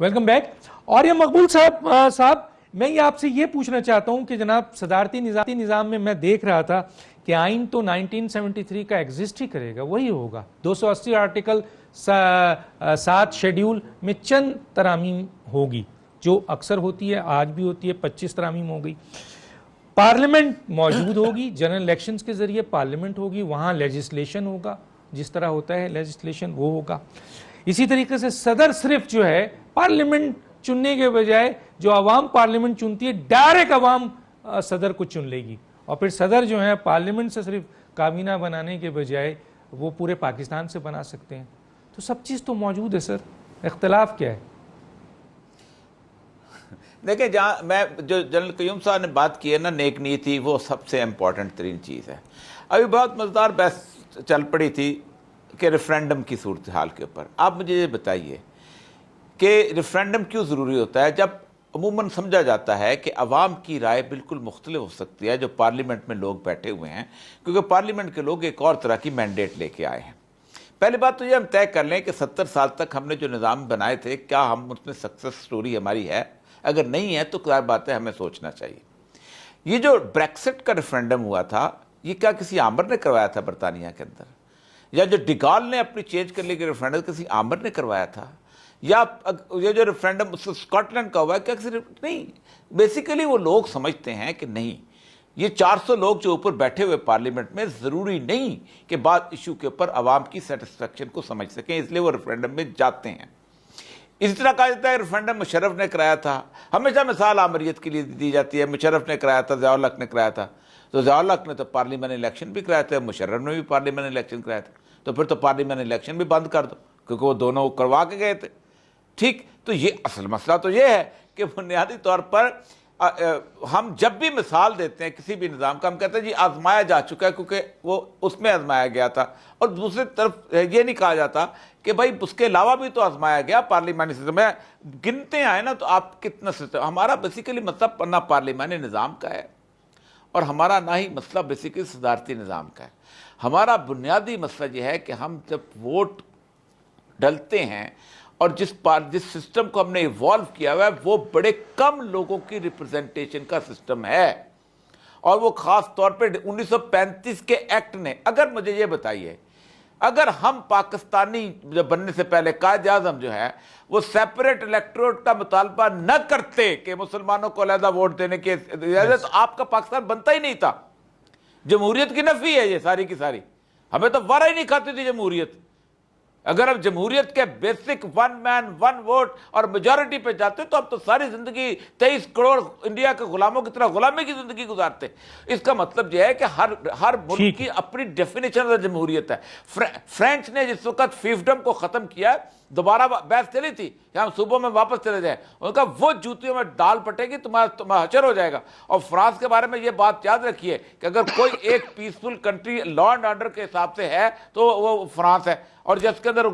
Welcome back. اور یہ مقبول صاحب میں یہ آپ سے یہ پوچھنا چاہتا ہوں کہ جناب صدارتی نظام میں میں دیکھ رہا تھا کہ آئین تو 1973 کا ایگزسٹ ہی کرے گا، وہی ہوگا. 280 آرٹیکل 7 شیڈیول میں چند ترامیم ہوگی جو اکثر ہوتی ہے، آج بھی ہوتی ہے. 25 ترامیم ہو گئی. پارلیمنٹ موجود ہوگی، جنرل الیکشنز کے ذریعے پارلیمنٹ ہوگی، وہاں لیجسلیشن ہوگا، جس طرح ہوتا ہے لیجسلیشن وہ ہوگا. اسی طریقے سے صدر صرف جو ہے پارلیمنٹ چننے کے بجائے جو عوام پارلیمنٹ چنتی ہے ڈائریکٹ عوام صدر کو چن لے گی، اور پھر صدر جو ہے پارلیمنٹ سے صرف کابینہ بنانے کے بجائے وہ پورے پاکستان سے بنا سکتے ہیں. تو سب چیز تو موجود ہے سر، اختلاف کیا ہے؟ دیکھیں جہاں میں جو جنرل قیوم صاحب نے بات کی ہے نا نیک نیتی، وہ سب سے امپورٹنٹ ترین چیز ہے. ابھی بہت مزیدار بحث چل پڑی تھی کہ ریفرینڈم کی صورتحال کے اوپر. آپ مجھے یہ بتائیے کہ ریفرینڈم کیوں ضروری ہوتا ہے، جب عموماً سمجھا جاتا ہے کہ عوام کی رائے بالکل مختلف ہو سکتی ہے جو پارلیمنٹ میں لوگ بیٹھے ہوئے ہیں، کیونکہ پارلیمنٹ کے لوگ ایک اور طرح کی مینڈیٹ لے کے آئے ہیں. پہلی بات تو یہ ہم طے کر لیں کہ 70 سال تک ہم نے جو نظام بنائے تھے کیا ہم اس میں سکسیس سٹوری ہماری ہے؟ اگر نہیں ہے تو ظاہر بات ہے ہمیں سوچنا چاہیے. یہ جو بریکسٹ کا ریفرینڈم ہوا تھا یہ کیا کسی آمر نے کروایا تھا برطانیہ کے اندر؟ یا جو ڈیگال نے اپنی چینج کرنے کے ریفرینڈم کسی آمر نے کروایا تھا؟ یا یہ جو ریفرینڈم اسکاٹ لینڈ کا ہوا ہے کیا کسی نہیں؟ بیسیکلی وہ لوگ سمجھتے ہیں کہ نہیں، یہ 400 لوگ جو اوپر بیٹھے ہوئے پارلیمنٹ میں ضروری نہیں کہ بات ایشو کے اوپر عوام کی سیٹسفیکشن کو سمجھ سکیں، اس لیے وہ ریفرینڈم میں جاتے ہیں. اسی طرح کہا جاتا ہے ریفرنڈم مشرف نے کرایا تھا. ہمیشہ مثال آمریت کے لیے دی جاتی ہے, مشرف نے کرایا تھا, ضیاء الحق نے کرایا تھا. تو ضیاء الحق نے تو پارلیمنٹ الیکشن بھی کرایا تھا, مشرف نے بھی پارلیمنٹ الیکشن کرایا تھا. تو پھر تو پارلیمنٹ الیکشن بھی بند کر دو, کیونکہ وہ دونوں کروا کے گئے تھے. ٹھیک, تو یہ اصل مسئلہ تو یہ ہے کہ بنیادی طور پر ہم جب بھی مثال دیتے ہیں کسی بھی نظام کا, ہم کہتے ہیں جی آزمایا جا چکا ہے, کیونکہ وہ اس میں آزمایا گیا تھا. اور دوسری طرف یہ نہیں کہا جاتا کہ بھائی اس کے علاوہ بھی تو آزمایا گیا پارلیمانی سسٹم میں. گنتے آئے نا تو آپ کتنا سسٹم, ہمارا بیسیکلی مطلب نہ پارلیمانی نظام کا ہے اور ہمارا نہ ہی مسئلہ بیسیکلی صدارتی نظام کا ہے. ہمارا بنیادی مسئلہ یہ ہے کہ ہم جب ووٹ ڈلتے ہیں اور جس سسٹم کو ہم نے ایوالو کیا ہوا ہے وہ بڑے کم لوگوں کی ریپرزنٹیشن کا سسٹم ہے. اور وہ خاص طور پہ 1935 کے ایکٹ نے, اگر مجھے یہ بتائیے, اگر ہم پاکستانی بننے سے پہلے قائد اعظم جو ہے وہ سیپریٹ الیکٹوریٹ کا مطالبہ نہ کرتے کہ مسلمانوں کو علیحدہ ووٹ دینے کی اجازت, تو آپ کا پاکستان بنتا ہی نہیں تھا. جمہوریت کی نفی ہے یہ ساری کی ساری. ہمیں تو وارہ ہی نہیں کھاتی تھی جمہوریت. اگر اب جمہوریت کے بیسک 1 مین 1 ووٹ اور میجورٹی پہ جاتے تو اب تو ساری زندگی 23 کروڑ انڈیا کے غلاموں کی طرح غلامی کی زندگی گزارتے. اس کا مطلب یہ ہے کہ ہر ملک کی اپنی ڈیفینیشن آف جمہوریت ہے. فرینچ نے جس وقت فیفڈم کو ختم کیا, دوبارہ بحث چلی تھی کہ ہم صوبوں میں واپس چلے جائیں, ان کا وہ جوتیوں میں ڈال پٹے گی, تمہارا حشر ہو جائے گا. اور فرانس کے بارے میں یہ بات یاد رکھیے کہ اگر کوئی ایک peaceful country law and order کے حساب سے ہے تو وہ فرانس ہے, اور جس کے اندر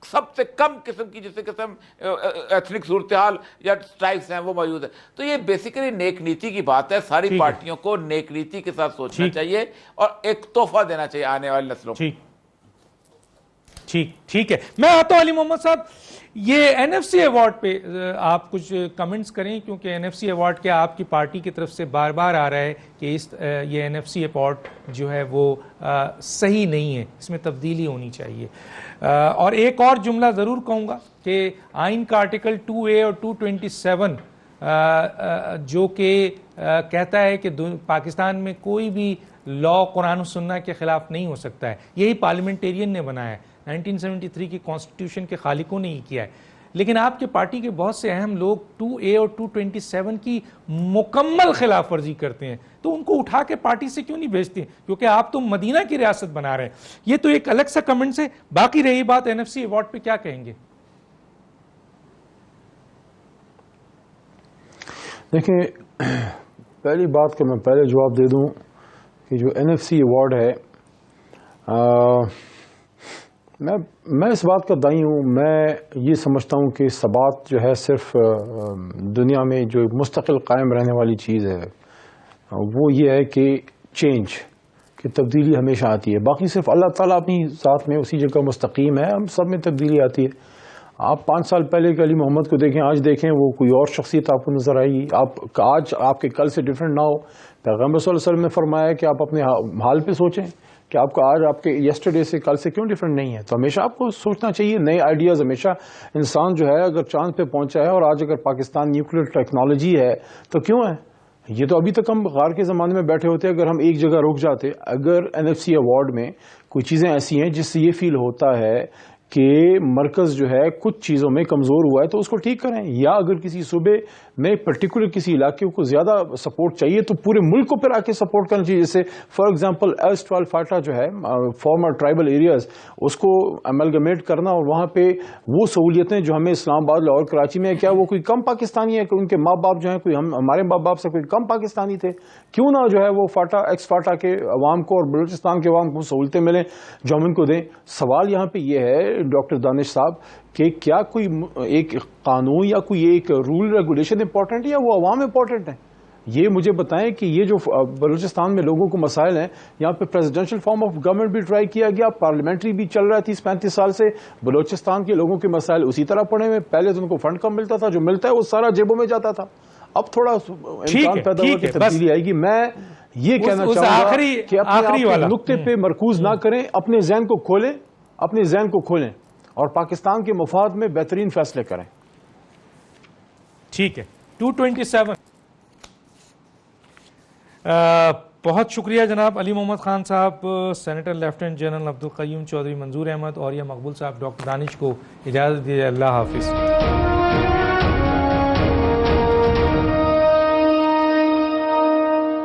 سب سے کم قسم کی جس قسم ایتھنک صورتحال یا سٹرائکس ہیں وہ موجود ہے. تو یہ بیسیکلی نیک نیتی کی بات ہے. ساری پارٹیوں کو نیک نیتی کے ساتھ سوچنا چاہیے اور ایک تحفہ دینا چاہیے آنے والی نسلوں کو. ٹھیک ہے. میں آتا ہوں علی محمد صاحب, یہ این ایف سی ایوارڈ پہ آپ کچھ کمنٹس کریں, کیونکہ این ایف سی ایوارڈ کیا آپ کی پارٹی کی طرف سے بار بار آ رہا ہے کہ یہ این ایف سی ایوارڈ جو ہے وہ صحیح نہیں ہے, اس میں تبدیلی ہونی چاہیے. اور ایک اور جملہ ضرور کہوں گا کہ آئین کا آرٹیکل 2A اور 227 جو کہ کہتا ہے کہ پاکستان میں کوئی بھی لا قرآن و سنہ کے خلاف نہیں ہو سکتا ہے, یہی پارلیمنٹیرین نے بنایا ہے, 1973 کی کانسٹیٹیوشن کے خالقوں نے ہی کیا ہے. لیکن آپ کے پارٹی کے بہت سے اہم لوگ 2A اور 227 کی مکمل خلاف ورزی کرتے ہیں, تو ان کو اٹھا کے پارٹی سے کیوں نہیں بھیجتے, کیونکہ آپ تو مدینہ کی ریاست بنا رہے ہیں. یہ تو ایک الگ سا کمنٹ ہے. باقی رہی بات این ایف سی ایوارڈ پہ کیا کہیں گے؟ دیکھیں, پہلی بات کہ میں پہلے جواب دے دوں کہ جو این ایف سی ایوارڈ ہے, میں اس بات کا دائی ہوں. میں یہ سمجھتا ہوں کہ ثبات جو ہے صرف دنیا میں جو مستقل قائم رہنے والی چیز ہے وہ یہ ہے کہ چینج, کہ تبدیلی ہمیشہ آتی ہے. باقی صرف اللہ تعالیٰ اپنی ذات میں اسی جگہ مستقیم ہے, ہم سب میں تبدیلی آتی ہے. آپ 5 سال پہلے کے علی محمد کو دیکھیں, آج دیکھیں, وہ کوئی اور شخصیت آپ کو نظر آئے گی. آج آپ کے کل سے ڈیفرنٹ نہ ہو. پیغمبر صلی اللہ علیہ وسلم نے فرمایا کہ آپ اپنے حال پہ سوچیں کہ آپ کا آج آپ کے یسٹرڈے سے کل سے کیوں ڈیفرنٹ نہیں ہے. تو ہمیشہ آپ کو سوچنا چاہیے نئے آئیڈیاز. ہمیشہ انسان جو ہے اگر چاند پہ پہنچا ہے اور آج اگر پاکستان نیوکلیر ٹیکنالوجی ہے تو کیوں ہے, یہ تو ابھی تک ہم غار کے زمانے میں بیٹھے ہوتے. اگر ہم ایک جگہ رک جاتے, اگر این ایف سی ایوارڈ میں کوئی چیزیں ایسی ہیں جس سے یہ فیل ہوتا ہے کہ مرکز جو ہے کچھ چیزوں میں کمزور ہوا ہے تو اس کو ٹھیک کریں, یا اگر کسی صوبے میں پرٹیکولر کسی علاقے کو زیادہ سپورٹ چاہیے تو پورے ملک کو پھر آ کے سپورٹ کرنا چاہیے. جیسے فار ایگزامپل ایل-12 فاٹا جو ہے فارمر ٹرائبل ایریاز, اس کو املگمیٹ کرنا اور وہاں پہ وہ سہولیتیں جو ہمیں اسلام آباد, لاہور, کراچی میں, کیا وہ کوئی کم پاکستانی ہے کہ ان کے ماں باپ جو ہیں کوئی ہمارے ماں باپ سے کوئی کم پاکستانی تھے؟ کیوں نہ جو ہے وہ فاٹا ایکس فاٹا کے عوام کو اور بلوچستان کے عوام کو سہولتیں ملیں جو ہم ان کو دیں. سوال یہاں پہ یہ ہے ڈاکٹر دانش صاحب کہ کیا کوئی ایک قانون یا کوئی ایک رول ریگولیشن امپورٹنٹ ہے یا وہ عوام امپورٹنٹ ہے؟ یہ مجھے بتائیں کہ یہ جو بلوچستان میں لوگوں کو مسائل ہیں, یہاں پہ پریزیڈنشل فارم آف گورنمنٹ بھی ٹرائی کیا گیا, پارلیمنٹری بھی چل رہا ہے 30-35 سال سے. بلوچستان کے لوگوں کے مسائل اسی طرح پڑے ہوئے. پہلے تو ان کو فنڈ کم ملتا تھا, جو ملتا ہے وہ سارا جیبوں میں جاتا تھا. اب تھوڑا امکان پیدا ہوا کہ تبدیلی آئے گی. میں یہ کہنا چاہوں گا کہ اپنے نقطے پہ مرکوز نہ کریں, اپنے ذہن کو کھولیں, اپنے ذہن کو کھولیں اور پاکستان کے مفاد میں بہترین فیصلے کریں. ٹھیک ہے. 227 بہت شکریہ جناب علی Muhammad Khan Sahib, senator lieutenant general Abdul Qayyum Chaudhry, Manzoor Ahmad اور یہ مقبول صاحب, ڈاکٹر دانش کو اجازت دیجیے. اللہ حافظ. ہے.